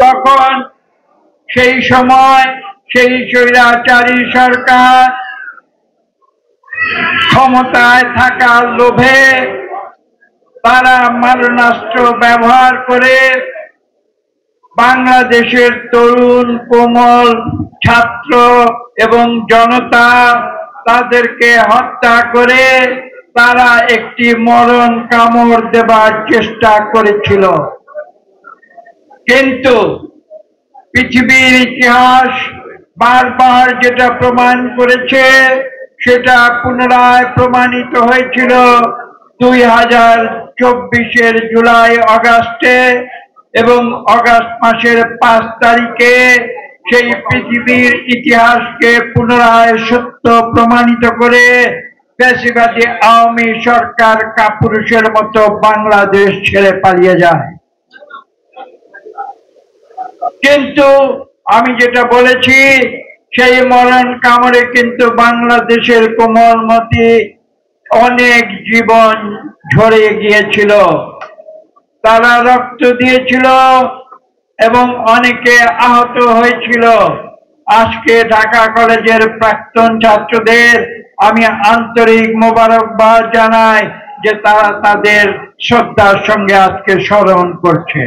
তখন সেই সময় সেই স্বৈরাচারী সরকার ক্ষমতায় থাকার লোভে তারা মারণাস্ত্র ব্যবহার করে বাংলাদেশের তরুণ কোমল ছাত্র এবং জনতা তাদেরকে হত্যা করে তারা একটি মরণ কামড় দেবার চেষ্টা করেছিল। কিন্তু পৃথিবীর ইতিহাস বারবার যেটা প্রমাণ করেছে সেটা পুনরায় প্রমাণিত হয়েছিল 2024-এর জুলাই আগস্টে এবং আগস্ট মাসের 5 তারিখে সেই পৃথিবীর ইতিহাসকে পুনরায় সত্য প্রমাণিত করে ফ্যাসিবাদী আওয়ামী সরকার কাপুরুষের মতো বাংলাদেশ ছেড়ে পালিয়ে যায়। কিন্তু আমি যেটা বলেছি সেই মরণ কামড়ে কিন্তু বাংলাদেশের কোমলমতি অনেক জীবন ঝরে গিয়েছিল, তারা রক্ত দিয়েছিল এবং অনেকে আহত হয়েছিল। আজকে ঢাকা কলেজের প্রাক্তন ছাত্রদের আমি আন্তরিক মোবারকবাদ জানাই যে তারা তাদের শ্রদ্ধার সঙ্গে আজকে স্মরণ করছে।